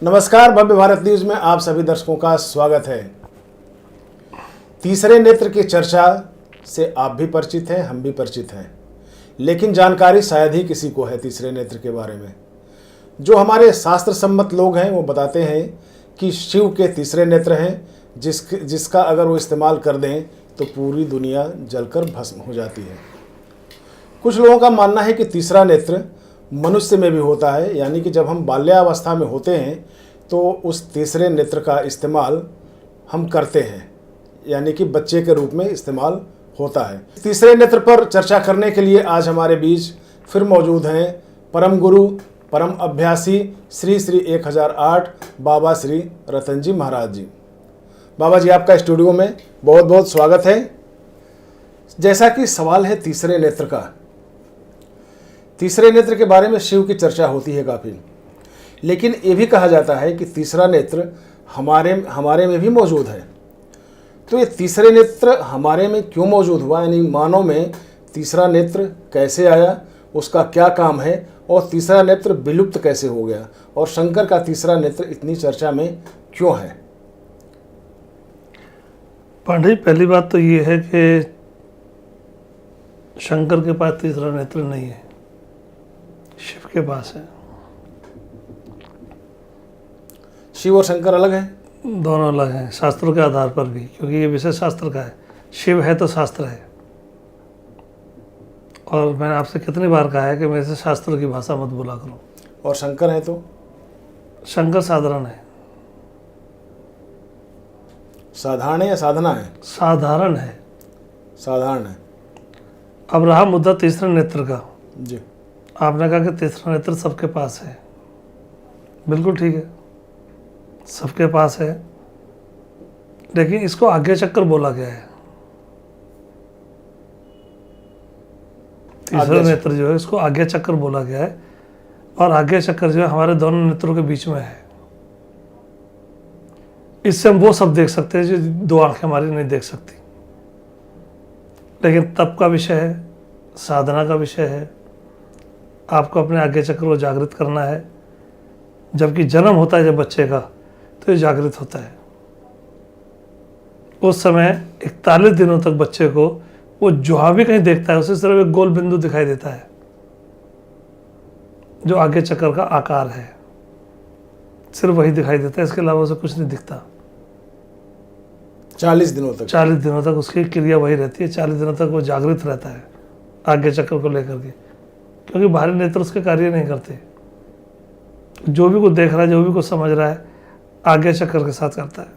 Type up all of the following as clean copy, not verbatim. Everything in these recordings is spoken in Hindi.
नमस्कार, भव्य भारत न्यूज में आप सभी दर्शकों का स्वागत है। तीसरे नेत्र की चर्चा से आप भी परिचित हैं, हम भी परिचित हैं, लेकिन जानकारी शायद ही किसी को है तीसरे नेत्र के बारे में। जो हमारे शास्त्र सम्मत लोग हैं वो बताते हैं कि शिव के तीसरे नेत्र हैं, जिसका अगर वो इस्तेमाल कर दें तो पूरी दुनिया जलकर भस्म हो जाती है। कुछ लोगों का मानना है कि तीसरा नेत्र मनुष्य में भी होता है, यानी कि जब हम बाल्यावस्था में होते हैं तो उस तीसरे नेत्र का इस्तेमाल हम करते हैं, यानी कि बच्चे के रूप में इस्तेमाल होता है। तीसरे नेत्र पर चर्चा करने के लिए आज हमारे बीच फिर मौजूद हैं परम गुरु, परम अभ्यासी श्री श्री 1008 बाबा श्री रतन जी महाराज जी। बाबा जी, आपका स्टूडियो में बहुत बहुत स्वागत है। जैसा कि सवाल है तीसरे नेत्र का, तीसरे नेत्र के बारे में शिव की चर्चा होती है काफ़ी, लेकिन ये भी कहा जाता है कि तीसरा नेत्र हमारे में भी मौजूद है। तो ये तीसरे नेत्र हमारे में क्यों मौजूद हुआ, यानी मानव में तीसरा नेत्र कैसे आया, उसका क्या काम है, और तीसरा नेत्र विलुप्त कैसे हो गया, और शंकर का तीसरा नेत्र इतनी चर्चा में क्यों है? पांडे, पहली बात तो ये है कि शंकर के पास तीसरा नेत्र नहीं है, शिव के पास है। शिव और शंकर अलग हैं? दोनों अलग हैं, शास्त्रों के आधार पर भी, क्योंकि ये विषय शास्त्र का है। शिव है तो शास्त्र है, और मैंने आपसे कितनी बार कहा है कि मेरे से शास्त्रों की भाषा मत बोला करो। और शंकर है तो? शंकर साधारण है। साधारण है या साधना है? साधारण है। साधारण है। अब रहा मुद्दा तीसरे नेत्र का। जी, आपने कहा कि तीसरा नेत्र सबके पास है, बिल्कुल ठीक है, सबके पास है, लेकिन इसको आज्ञा चक्र बोला गया है। तीसरा नेत्र जो है इसको आज्ञा चक्र बोला गया है, और आज्ञा चक्र जो है हमारे दोनों नेत्रों के बीच में है। इससे हम वो सब देख सकते हैं जो दो आंखें हमारी नहीं देख सकती। लेकिन तप का विषय है, साधना का विषय है, आपको अपने आज्ञा चक्र को जागृत करना है। जबकि जन्म होता है जब बच्चे का, तो ये जागृत होता है। उस समय 41 दिनों तक बच्चे को वो जहाँ भी कहीं देखता है उसे सिर्फ एक गोल बिंदु दिखाई देता है, जो आज्ञा चक्र का आकार है, सिर्फ वही दिखाई देता है, इसके अलावा उसे कुछ नहीं दिखता। 40 दिनों तक? 40 दिनों तक उसकी क्रिया वही रहती है। 40 दिनों तक वो जागृत रहता है आज्ञा चक्र को लेकर के, क्योंकि बाहरी नेत्र उसके कार्य नहीं करते। जो भी कुछ देख रहा है, जो भी कुछ समझ रहा है, आज्ञा चक्र के साथ करता है।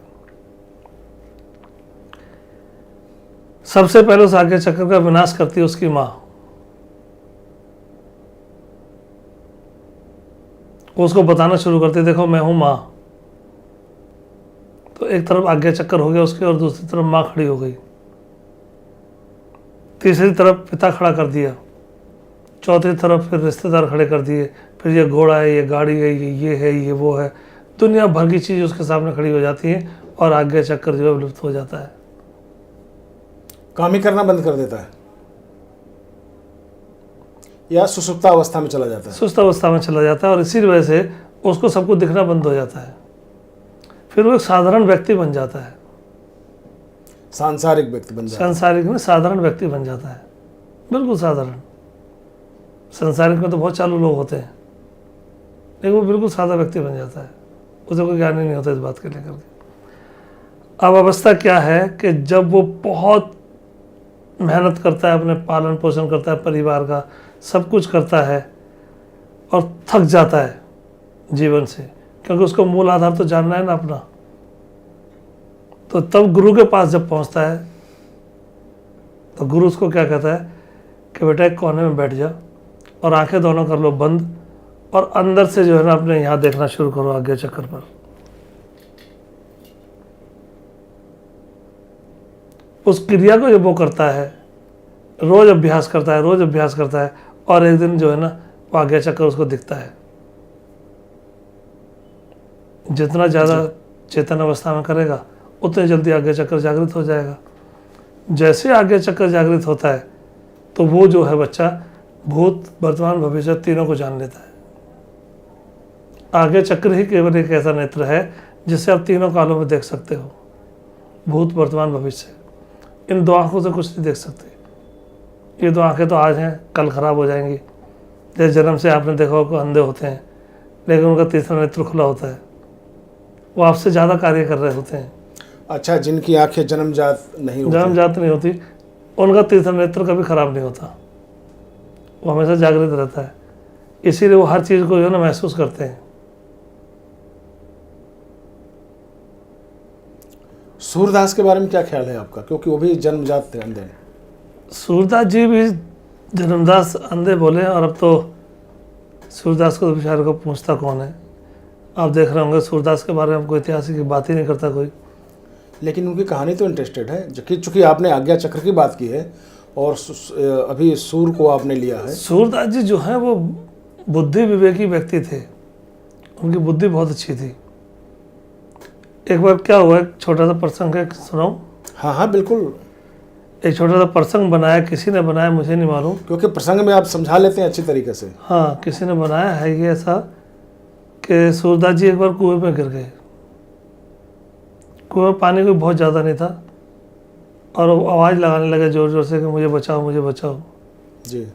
सबसे पहले उस आज्ञा चक्र का विनाश करती है उसकी माँ। उसको बताना शुरू करती है, देखो मैं हूं माँ। तो एक तरफ आज्ञा चक्र हो गया उसके, और दूसरी तरफ माँ खड़ी हो गई। तीसरी तरफ पिता खड़ा कर दिया, चौथी तरफ फिर रिश्तेदार खड़े कर दिए, फिर ये घोड़ा है, ये गाड़ी है, ये है, ये वो है, दुनिया भर की चीज़ उसके सामने खड़ी हो जाती है, और आज्ञा चक्र जो है विलुप्त हो जाता है। काम ही करना बंद कर देता है, या सुषुप्त अवस्था में चला जाता है? सुस्त अवस्था में चला जाता है, और इसी वजह से उसको सब कुछ दिखना बंद हो जाता है। फिर वो एक साधारण व्यक्ति बन जाता है। सांसारिक व्यक्ति बन जाता है? सांसारिक में साधारण व्यक्ति बन जाता है, बिल्कुल साधारण। सांसारिक में तो बहुत चालू लोग होते हैं, लेकिन वो बिल्कुल सादा व्यक्ति बन जाता है, उसे कोई ज्ञान ही नहीं होता इस बात के लेकर के। अब अवस्था क्या है कि जब वो बहुत मेहनत करता है, अपने पालन पोषण करता है, परिवार का सब कुछ करता है, और थक जाता है जीवन से, क्योंकि उसको मूल आधार तो जानना है ना अपना। तो तब गुरु के पास जब पहुंचता है, तो गुरु उसको क्या कहता है कि बेटा एक कोने में बैठ जा, और आंखें दोनों कर लो बंद, और अंदर से जो है ना अपने यहाँ देखना शुरू करो आज्ञा चक्र पर। उस क्रिया को जब वो करता है, रोज अभ्यास करता है, रोज अभ्यास करता है, और एक दिन जो है ना वो आज्ञा चक्र उसको दिखता है। जितना ज़्यादा चेतन अवस्था में करेगा उतने जल्दी आज्ञा चक्र जागृत हो जाएगा। जैसे आज्ञा चक्र जागृत होता है तो वो जो है बच्चा भूत, वर्तमान, भविष्य तीनों को जान लेता है। आगे चक्र ही केवल एक ऐसा नेत्र है जिसे आप तीनों कालों में देख सकते हो, भूत, वर्तमान, भविष्य। इन दो आँखों से कुछ नहीं देख सकते। ये दो आँखें तो आज हैं, कल खराब हो जाएंगी। जैसे जन्म से आपने देखा होगा अंधे होते हैं, लेकिन उनका तीसरा नेत्र खुला होता है, वो आपसे ज़्यादा कार्य कर रहे होते हैं। अच्छा, जिनकी आंखें जन्मजात नहीं होती, जन्मजात नहीं होती, उनका तीसरा नेत्र कभी खराब नहीं होता, वो हमेशा जागृत रहता है। इसीलिए वो हर चीज़ को जो है ना महसूस करते हैं। सूरदास के बारे में क्या ख्याल है आपका, क्योंकि वो भी जन्मजात थे अंधे? सूरदास जी भी जन्मदास अंधे बोले, और अब तो सूरदास को तो बेचारे को पूछता कौन है। आप देख रहे होंगे सूरदास के बारे में कोई ऐतिहासिक की बात ही नहीं करता कोई। लेकिन उनकी कहानी तो इंटरेस्टेड है, चूँकि आपने आज्ञा चक्र की बात की है और अभी सूर को आपने लिया है। सूरदास जी जो हैं वो बुद्धि विवेकी व्यक्ति थे, उनकी बुद्धि बहुत अच्छी थी। एक बार क्या हुआ, एक छोटा सा प्रसंग है, सुनाऊं? हाँ हाँ बिल्कुल। एक छोटा सा प्रसंग बनाया, किसी ने बनाया मुझे नहीं मालूम, क्योंकि प्रसंग में आप समझा लेते हैं अच्छी तरीके से। हाँ किसी ने बनाया है ये ऐसा कि सूरदास जी एक बार कुएं में गिर गए। कुएं में पानी कोई बहुत ज़्यादा नहीं था, और वो आवाज़ लगाने लगे ज़ोर ज़ोर से कि मुझे बचाओ, मुझे बचाओ। जी।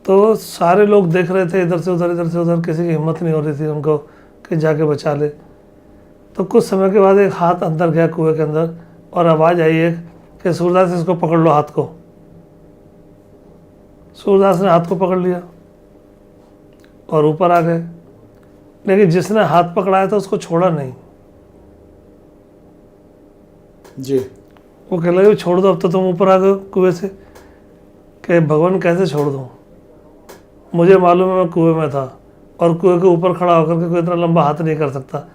तो सारे लोग देख रहे थे इधर से उधर, इधर से उधर, किसी की हिम्मत नहीं हो रही थी उनको कि जाके बचा ले। तो कुछ समय के बाद एक हाथ अंदर गया कुएं के अंदर, और आवाज़ आई एक कि सूरदास इसको पकड़ लो हाथ को। सूरदास ने हाथ को पकड़ लिया और ऊपर आ गए, लेकिन जिसने हाथ पकड़ाया था उसको छोड़ा नहीं। जी। वो कह लगे छोड़ दो, अब तो तुम ऊपर आ गए कुएं से। कि भगवान कैसे छोड़ दूँ, मुझे मालूम है मैं कुएं में था, और कुएं के ऊपर खड़ा होकर के कोई इतना लंबा हाथ नहीं कर सकता,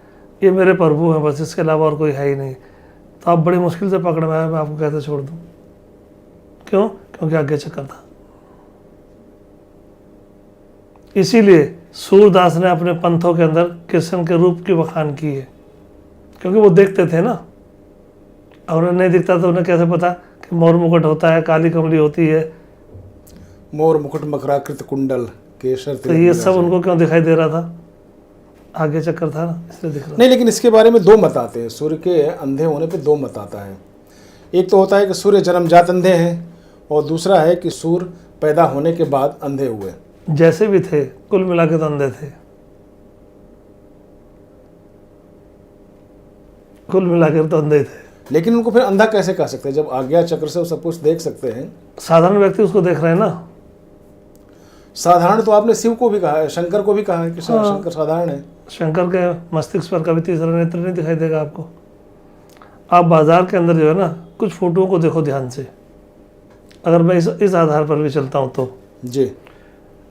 ये मेरे प्रभु हैं बस, इसके अलावा और कोई है ही नहीं। तो आप बड़ी मुश्किल से पकड़ में आए, मैं आपको कैसे छोड़ दूँ? क्यों? क्योंकि आगे चक्कर था। इसीलिए सूरदास ने अपने पंथों के अंदर कृष्ण के रूप की बखान की है, क्योंकि वो देखते थे ना, और उन्हें नहीं दिखता तो उन्हें कैसे पता कि मोर मुकुट होता है, काली कमली होती है, मोर मुकुट, मकराकृत कुंडल, केसर। तो ये सब उनको क्यों दिखाई दे रहा था? आगे चक्कर था ना, इसलिए दिख रहा। नहीं, लेकिन इसके बारे में दो मत आते हैं। सूर्य के अंधे होने पे दो मत आता है। एक तो होता है कि सूर्य जन्मजात अंधे हैं, और दूसरा है कि सूर्य पैदा होने के बाद अंधे हुए। जैसे भी थे, कुल मिला के तो अंधे थे, कुल मिलाकर तो अंधे थे। लेकिन उनको फिर अंधा कैसे कह सकते हैं जब आज्ञा चक्र से वो सब कुछ देख सकते हैं? साधारण व्यक्ति उसको देख रहे हैं ना। साधारण तो आपने शिव को भी कहा है, शंकर को भी कहा है कि शंकर साधारण है। शंकर के मस्तिष्क पर कभी तीसरा नेत्र नहीं दिखाई देगा आपको। आप बाजार के अंदर जो है ना, कुछ फोटोओं को देखो ध्यान से, अगर मैं इस आधार पर भी चलता हूँ तो। जी।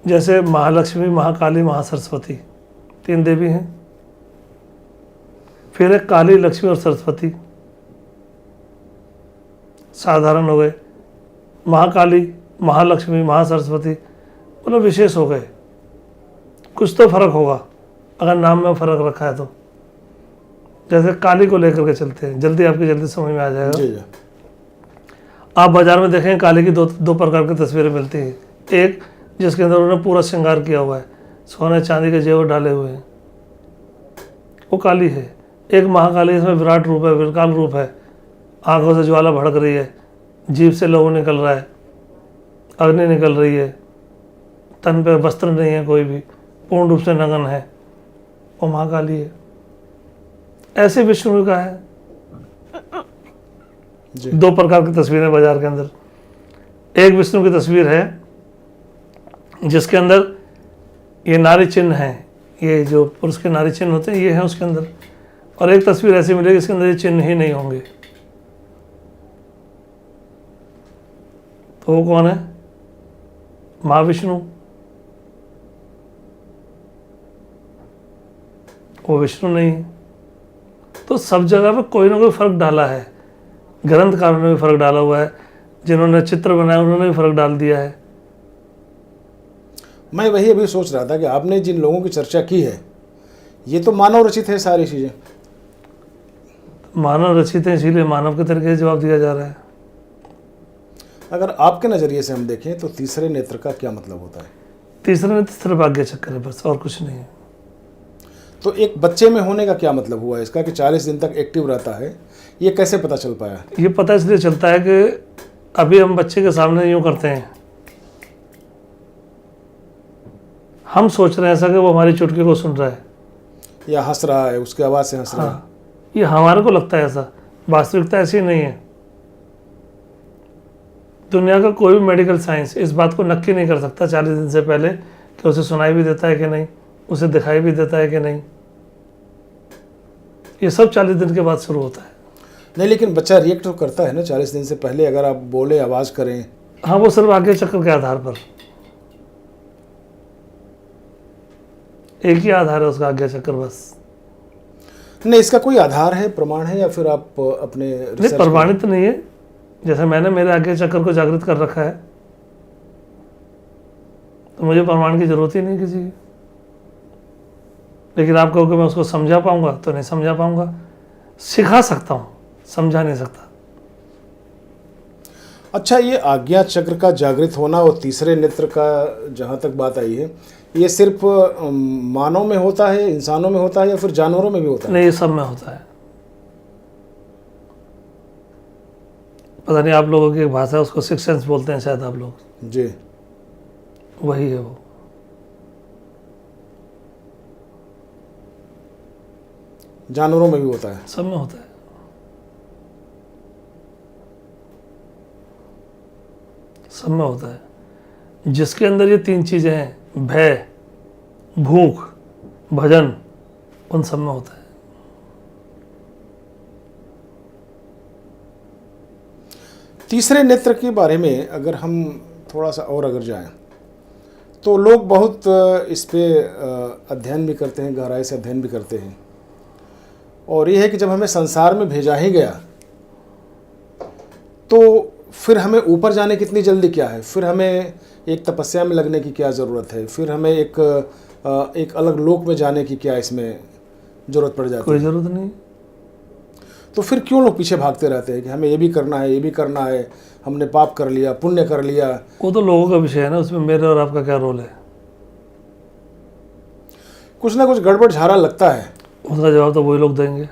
जैसे महालक्ष्मी, महाकाली, महासरस्वती, तीन देवी हैं। फिर एक काली, लक्ष्मी और सरस्वती, साधारण हो गए। महाकाली, महालक्ष्मी, महासरस्वती मतलब विशेष हो गए। कुछ तो फर्क होगा अगर नाम में फर्क रखा है तो। जैसे काली को लेकर के चलते हैं, जल्दी आपकी जल्दी समझ में आ जाएगा। जी। आप बाजार में देखें काली की दो प्रकार की तस्वीरें मिलती हैं। एक जिसके अंदर उन्होंने पूरा श्रृंगार किया हुआ है, सोने चांदी के जेवर डाले हुए हैं, वो काली है। एक महाकाली, इसमें विराट रूप है, विकराल रूप है, आंखों से ज्वाला भड़क रही है, जीभ से लहू निकल रहा है, अग्नि निकल रही है, तन पे वस्त्र नहीं है कोई भी, पूर्ण रूप से नग्न है, वो महाकाली है। ऐसे विष्णु का है। जी। दो प्रकार की तस्वीरें बाजार के अंदर। एक विष्णु की तस्वीर है जिसके अंदर ये नारी चिन्ह है, ये जो पुरुष के नारी चिन्ह होते हैं ये है उसके अंदर। और एक तस्वीर ऐसी मिलेगी जिसके अंदर ये चिन्ह ही नहीं होंगे। तो वो कौन है? महाविष्णु। वो विष्णु नहीं है। तो सब जगह पे कोई ना कोई फर्क डाला है। ग्रंथकारों ने भी फर्क डाला हुआ है, जिन्होंने चित्र बनाया उन्होंने भी फर्क डाल दिया है। मैं वही अभी सोच रहा था कि आपने जिन लोगों की चर्चा की है ये तो मानव रचित है सारी चीज़ें। मानव रचित है, इसीलिए मानव के तरीके से जवाब दिया जा रहा है। अगर आपके नज़रिए से हम देखें तो तीसरे नेत्र का क्या मतलब होता है? तीसरा नेत्र सिर्फ आज्ञा चक्र है, बस और कुछ नहीं है। तो एक बच्चे में होने का क्या मतलब हुआ इसका कि 40 दिन तक एक्टिव रहता है, ये कैसे पता चल पाया? ये पता इसलिए चलता है कि अभी हम बच्चे के सामने यूँ करते हैं, हम सोच रहे हैं ऐसा कि वो हमारी चुटकी को सुन रहा है या हंस रहा है, उसकी आवाज़ से हंस रहा है। हाँ, ये हमारे को लगता है ऐसा, वास्तविकता ऐसी नहीं है। दुनिया का कोई भी मेडिकल साइंस इस बात को नक्की नहीं कर सकता 40 दिन से पहले कि उसे सुनाई भी देता है कि नहीं, उसे दिखाई भी देता है कि नहीं। ये सब 40 दिन के बाद शुरू होता है। नहीं, लेकिन बच्चा रिएक्ट तो करता है ना 40 दिन से पहले, अगर आप बोले, आवाज़ करें। हाँ, वो सिर्फ आज्ञा चक्र के आधार पर, एक ही आधार है उसका, आज्ञा चक्र बस। नहीं, इसका कोई आधार है, प्रमाण है, या फिर आप अपने नहीं, रिसर्च प्रमाणित नहीं है। जैसे मैंने मेरे आज्ञा चक्र को जागृत कर रखा है, तो मुझे प्रमाण की जरूरत ही नहीं किसी की। लेकिन आप कहो कि मैं उसको समझा पाऊंगा, तो नहीं समझा पाऊंगा। सिखा सकता हूँ, समझा नहीं सकता। अच्छा, ये आज्ञा चक्र का जागृत होना और तीसरे नेत्र का जहाँ तक बात आई है, ये सिर्फ मानव में होता है, इंसानों में होता है, या फिर जानवरों में भी होता है? नहीं, ये सब में होता है। पता नहीं, आप लोगों की एक भाषा है, उसको सिक्स सेंस बोलते हैं शायद आप लोग। जी, वही है वो। जानवरों में भी होता है? सब में होता है। सब में होता है। जिसके अंदर ये 3 चीजें हैं, भय, भूख, भजन, उन सब में होता है। तीसरे नेत्र के बारे में अगर हम थोड़ा सा और अगर जाएं, तो लोग बहुत इस पे अध्ययन भी करते हैं, गहराई से अध्ययन भी करते हैं। और ये है कि जब हमें संसार में भेजा ही गया, तो फिर हमें ऊपर जाने कितनी जल्दी क्या है, फिर हमें एक तपस्या में लगने की क्या ज़रूरत है, फिर हमें एक अलग लोक में जाने की क्या इसमें ज़रूरत पड़ जाती है? कोई ज़रूरत नहीं। तो फिर क्यों लोग पीछे भागते रहते हैं कि हमें ये भी करना है, ये भी करना है, हमने पाप कर लिया, पुण्य कर लिया? वो तो लोगों का विषय है ना, उसमें मेरे और आपका क्या रोल है? कुछ ना कुछ गड़बड़ झारा लगता है। उसका जवाब तो वही लोग देंगे।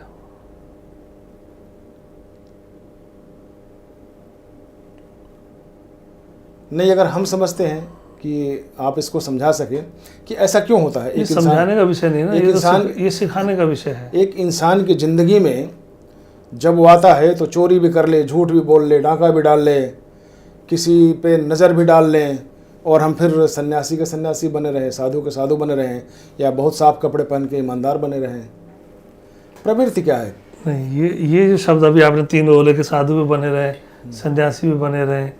नहीं, अगर हम समझते हैं कि आप इसको समझा सके कि ऐसा क्यों होता है। ये समझाने का विषय नहीं है ना, एक ये तो इंसान, ये सिखाने का विषय है। एक इंसान की ज़िंदगी में जब वो आता है तो चोरी भी कर ले, झूठ भी बोल ले, डाका भी डाल ले, किसी पे नज़र भी डाल लें, और हम फिर सन्यासी के सन्यासी बने रहें, साधु के साधु बने रहें, या बहुत साफ कपड़े पहन के ईमानदार बने रहें। प्रवृत्ति क्या है? नहीं, ये जो शब्द अभी आपने 3 बोले कि साधु भी बने रहे, सन्यासी भी बने रहे,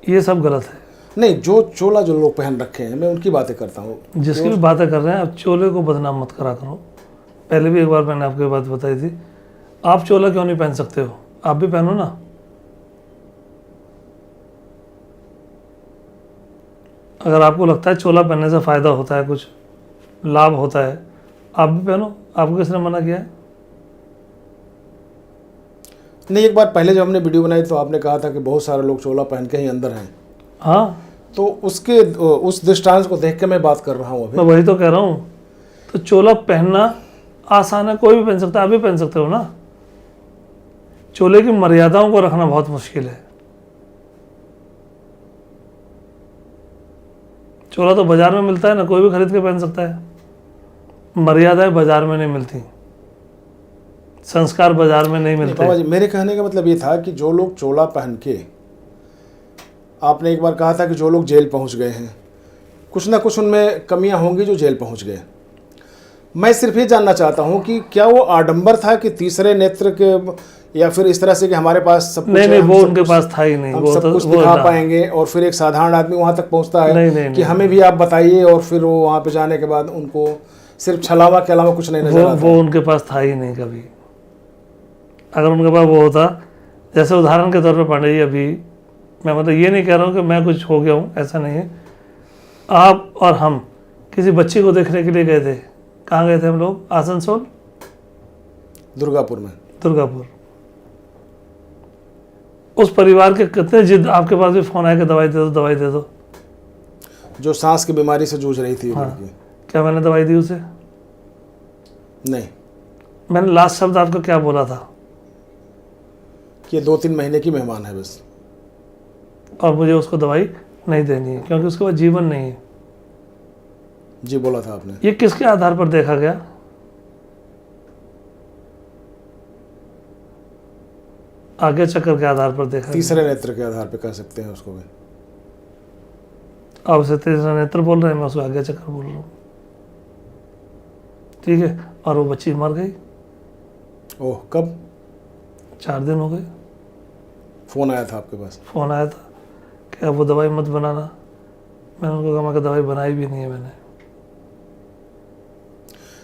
ये सब गलत है। नहीं, जो चोला जो लोग पहन रखे हैं, मैं उनकी बातें करता हूँ। जिसकी भी बातें कर रहे हैं, आप चोले को बदनाम मत करा करो। पहले भी एक बार मैंने आपको ये बात बताई थी। आप चोला क्यों नहीं पहन सकते हो? आप भी पहनो ना। अगर आपको लगता है चोला पहनने से फ़ायदा होता है, कुछ लाभ होता है, आप भी पहनो। आपको किसने मना किया है? नहीं, एक बार पहले जब हमने वीडियो बनाई तो आपने कहा था कि बहुत सारे लोग चोला पहन के ही अंदर हैं। हाँ, तो उस दृष्टांत को देख के मैं बात कर रहा हूँ अभी। मैं वही तो कह रहा हूँ। तो चोला पहनना आसान है, कोई भी पहन सकता है, आप भी पहन सकते हो ना। चोले की मर्यादाओं को रखना बहुत मुश्किल है। चोला तो बाजार में मिलता है ना, कोई भी खरीद के पहन सकता है। मर्यादाएं बाजार में नहीं मिलती, संस्कार बाजार में नहीं मिलते। बाबा जी, मेरे कहने का मतलब ये था कि जो लोग चोला पहन के, आपने एक बार कहा था कि जो लोग जेल पहुंच गए हैं, कुछ ना कुछ उनमें कमियां होंगी जो जेल पहुंच गए। मैं सिर्फ ये जानना चाहता हूं कि क्या वो आडंबर था कि तीसरे नेत्र के, या फिर इस तरह से कि हमारे पास सब कुछ नहीं, है, वो उनके पास था ही नहीं। हम वो सब तो कुछ वो दिखा ना। पाएंगे, और फिर एक साधारण आदमी वहां तक पहुंचता है नहीं, कि हमें भी आप बताइए, और फिर वो वहां पे जाने के बाद उनको सिर्फ छलावा के अलावा कुछ नहीं नजर आता। वो उनके पास था ही नहीं कभी। अगर उनके पास वो होता, जैसे उदाहरण के तौर पे पांडे जी, अभी मैं मतलब ये नहीं कह रहा हूँ कि मैं कुछ हो गया हूँ, ऐसा नहीं है। आप और हम किसी बच्ची को देखने के लिए गए थे। कहाँ गए थे हम लोग? आसनसोल, दुर्गापुर में। दुर्गापुर। उस परिवार के कितने जिद, आपके पास भी फोन आया कि दवाई दे दो, दवाई दे दो। जो सांस की बीमारी से जूझ रही थी हाँ। लड़की। क्या मैंने दवाई दी उसे? नहीं, मैंने लास्ट शब्द आपको क्या बोला था? कि ये 2-3 महीने की मेहमान है बस। और मुझे उसको दवाई नहीं देनी है क्योंकि उसके बाद जीवन नहीं है। जी बोला था आपने। ये किसके आधार पर देखा गया? आगे चक्कर के आधार पर देखा गया। तीसरे नेत्र के आधार पे कह सकते हैं उसको भी। आप उसे तीसरा नेत्र बोल रहे हैं, मैं उसको आगे चक्कर बोल रहा हूँ। ठीक है। और वो बच्ची मर गई। ओह, कब? 4 दिन हो गए। फोन आया था आपके पास? फ़ोन आया था कि अब वो दवाई मत बनाना। मैंने उनको कहा मैं दवाई बनाई भी नहीं है मैंने।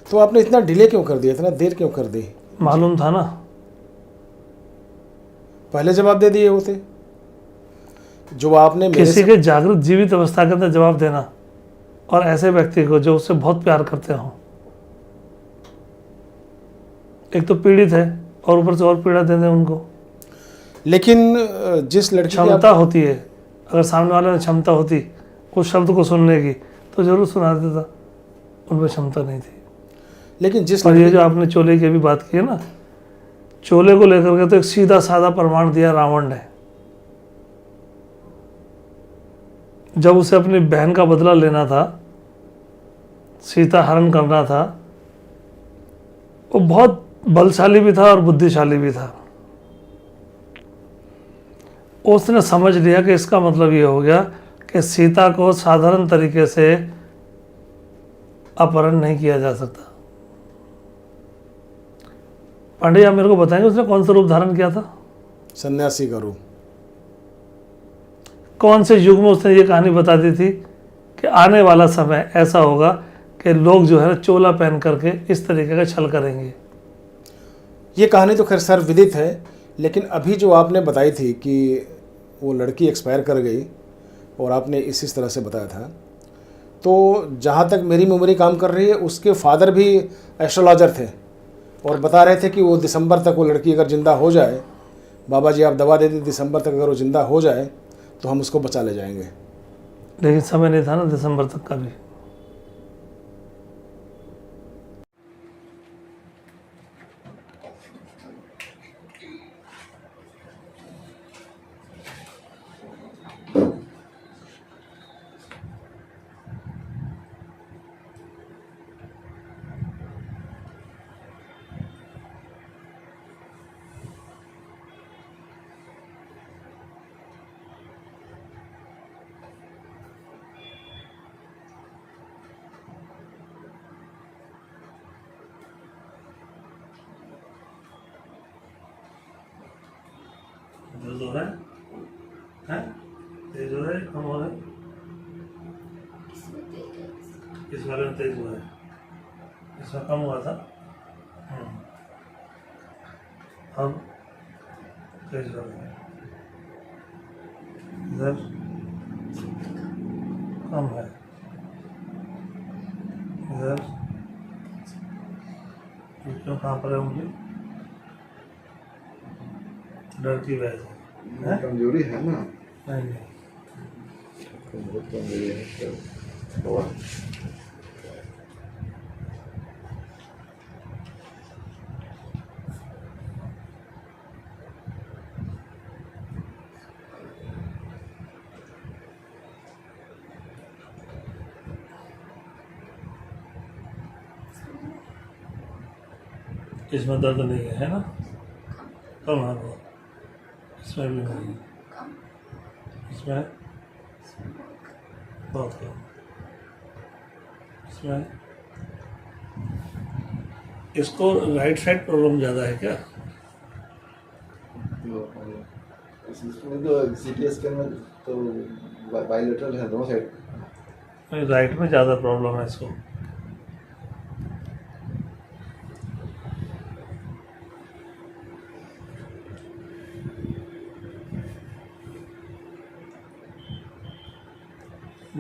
तो आपने इतना डिले क्यों कर दिया, इतना देर क्यों कर दी? मालूम था ना। पहले जवाब दे दिए होते। जो आपने मेरे किसी से के जागृत जीवित अवस्था के अंदर जवाब देना, और ऐसे व्यक्ति को जो उससे बहुत प्यार करते हो, एक तो पीड़ित है और ऊपर से और पीड़ा दे दें उनको। लेकिन जिस लड़की की क्षमता होती है, अगर सामने वाले में क्षमता होती उस शब्द को सुनने की तो जरूर सुना देता। उनमें क्षमता नहीं थी। लेकिन जिस और ये लड़की जो आपने चोले की भी बात की है ना, चोले को लेकर के तो एक सीधा साधा प्रमाण दिया रावण ने। जब उसे अपनी बहन का बदला लेना था, सीता हरण करना था, वो बहुत बलशाली भी था और बुद्धिशाली भी था। उसने समझ लिया कि इसका मतलब ये हो गया कि सीता को साधारण तरीके से अपहरण नहीं किया जा सकता। पांडे, आप मेरे को बताएंगे उसने कौन सा रूप धारण किया था? सन्यासी का रूप। कौन से युग में उसने ये कहानी बता दी थी कि आने वाला समय ऐसा होगा कि लोग जो है ना चोला पहन करके इस तरीके का छल करेंगे? ये कहानी तो खैर सर्वविदित है, लेकिन अभी जो आपने बताई थी कि वो लड़की एक्सपायर कर गई और आपने इस तरह से बताया था, तो जहाँ तक मेरी मेमोरी काम कर रही है, उसके फादर भी एस्ट्रोलॉजर थे और बता रहे थे कि वो दिसंबर तक वो लड़की अगर ज़िंदा हो जाए, बाबा जी आप दवा दे दी, दिसंबर तक अगर वो ज़िंदा हो जाए तो हम उसको बचा ले जाएंगे। लेकिन समय नहीं था ना दिसंबर तक का भी। दर्द हो रहा है? हैं? तेज हो रहा है, कम हो रहा है? इस वाले में तेज हुआ है, इसमें कम हुआ था। अब तेज हो रहा है, इधर कम है, इधर क्यों कांप रहे होंगे? डर की वजह से। कमजोरी है ना, नहीं नहीं, बहुत कमजोरी है। इसमें दर्द नहीं है ना? कम है बहुत। इसमें भी नहीं है, इसमें बहुत कम, इसमें। इसको राइट साइड प्रॉब्लम ज़्यादा है क्या? इसमें तो सीटी स्कैन में तो बायलेटरल है दोनों साइड। नहीं, राइट में ज़्यादा प्रॉब्लम है इसको।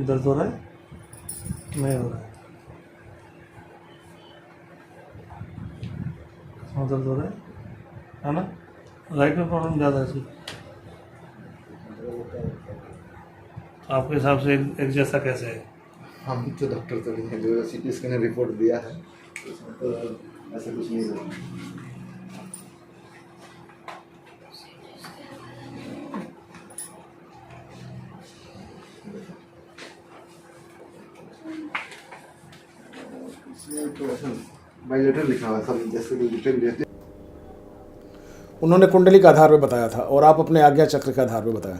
दर्द हो रहा है? नहीं हो रहा है। इसमें दर्द हो रहा है ना? राइट में प्रॉब्लम ज़्यादा है इसको। आपके हिसाब से एक जैसा कैसे है? हम तो डॉक्टर तो नहीं है, जो सीटी स्कैन रिपोर्ट दिया है उसमें तो ऐसा कुछ नहीं था। इसमें तो ऐसा बायोलेटरल लिखा हुआ है, सब जैसे कि डिटेल देते। उन्होंने कुंडली के आधार पर बताया था और आप अपने आज्ञा चक्र के आधार पर बताया।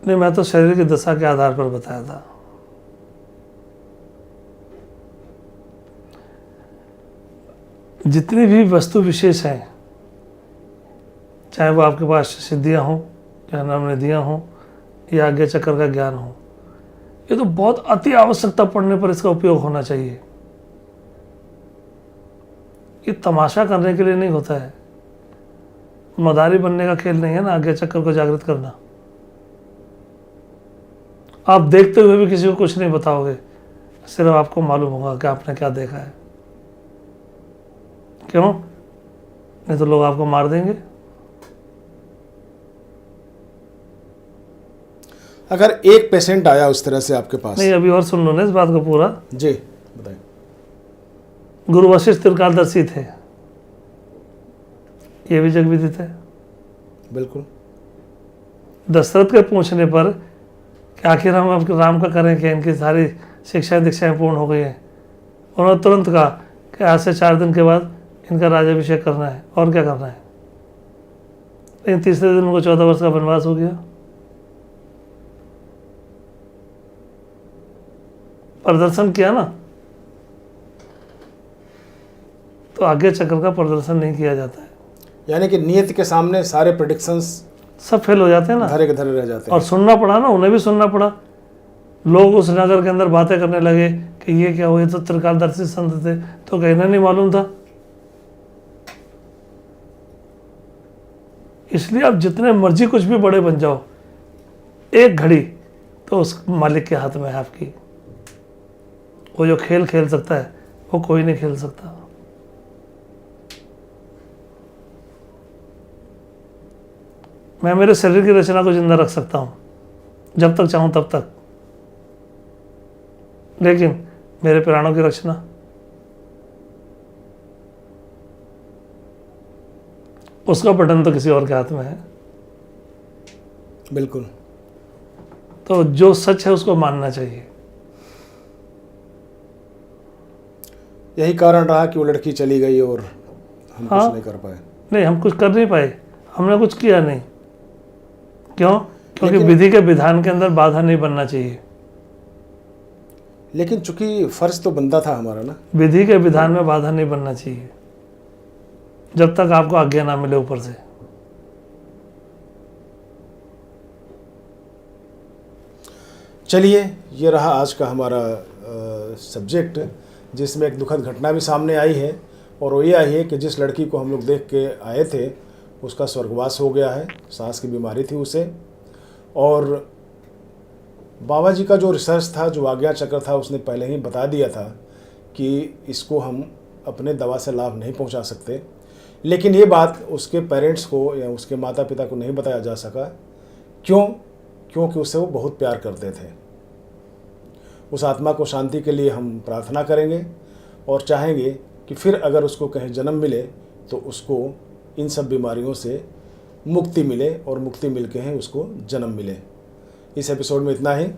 नहीं, मैं तो शरीर की दशा के आधार पर बताया था। जितनी भी वस्तु विशेष हैं, चाहे वो आपके पास सिद्धियां हों, या नाम निधियां हों, या आज्ञा चक्र का ज्ञान हो, ये तो बहुत अति आवश्यकता पड़ने पर इसका उपयोग होना चाहिए। ये तमाशा करने के लिए नहीं होता है, मदारी बनने का खेल नहीं है ना आज्ञा चक्र को जागृत करना। आप देखते हुए भी किसी को कुछ नहीं बताओगे, सिर्फ आपको मालूम होगा कि आपने क्या देखा है। क्यों? नहीं तो लोग आपको मार देंगे। अगर एक पेशेंट आया उस तरह से आपके पास। नहीं, अभी और सुन लो ना इस बात को पूरा। जी बताइए। गुरु वशिष्ठ त्रिकालदर्शी थे, ये भी जग विदित है। बिल्कुल। दशरथ के पूछने पर कि आखिर हम अब राम का करें कि इनकी सारी शिक्षाएं दीक्षाएं पूर्ण हो गई हैं, उन्होंने तुरंत कहा कि आज से 4 दिन के बाद इनका राज्याभिषेक करना है, और क्या करना है। लेकिन तीसरे दिन उनको 14 वर्ष का वनवास हो गया। प्रदर्शन किया ना, तो आगे चक्र का प्रदर्शन नहीं किया जाता है। यानी कि नियत के सामने सारे प्रेडिक्शंस सब फेल हो जाते हैं ना, धरे के धरे रह जाते हैं। और सुनना पड़ा ना, उन्हें भी सुनना पड़ा। लोग उस नगर के अंदर बातें करने लगे कि ये क्या हुए, तो त्रिकालदर्शी संत थे, तो कहना नहीं मालूम था। इसलिए आप जितने मर्जी कुछ भी बड़े बन जाओ, एक घड़ी तो उस मालिक के हाथ में है आपकी। वो जो खेल खेल सकता है वो कोई नहीं खेल सकता। मैं मेरे शरीर की रचना को जिंदा रख सकता हूं जब तक चाहूं तब तक, लेकिन मेरे प्राणों की रचना, उसका बटन तो किसी और के हाथ में है। बिल्कुल। तो जो सच है उसको मानना चाहिए। यही कारण रहा कि वो लड़की चली गई और हम हाँ? कुछ नहीं कर पाए। नहीं, हम कुछ कर नहीं पाए, हमने कुछ किया नहीं। क्यों? क्योंकि लेकिन- विधि के विधान के अंदर बाधा नहीं बनना चाहिए। लेकिन चूंकि फर्ज तो बनता था हमारा ना। विधि के विधान में बाधा नहीं बनना चाहिए जब तक आपको आज्ञा ना मिले ऊपर से। चलिए, ये रहा आज का हमारा सब्जेक्ट, जिसमें एक दुखद घटना भी सामने आई है, और वो ये आई है कि जिस लड़की को हम लोग देख के आए थे उसका स्वर्गवास हो गया है। सांस की बीमारी थी उसे, और बाबा जी का जो रिसर्च था, जो आज्ञा चक्र था, उसने पहले ही बता दिया था कि इसको हम अपने दवा से लाभ नहीं पहुंचा सकते। लेकिन ये बात उसके पेरेंट्स को या उसके माता पिता को नहीं बताया जा सका। क्यों? क्योंकि उससे वो बहुत प्यार करते थे। उस आत्मा को शांति के लिए हम प्रार्थना करेंगे और चाहेंगे कि फिर अगर उसको कहीं जन्म मिले तो उसको इन सब बीमारियों से मुक्ति मिले, और मुक्ति मिल के ही उसको जन्म मिले। इस एपिसोड में इतना ही।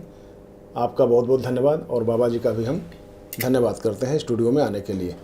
आपका बहुत बहुत धन्यवाद, और बाबा जी का भी हम धन्यवाद करते हैं स्टूडियो में आने के लिए।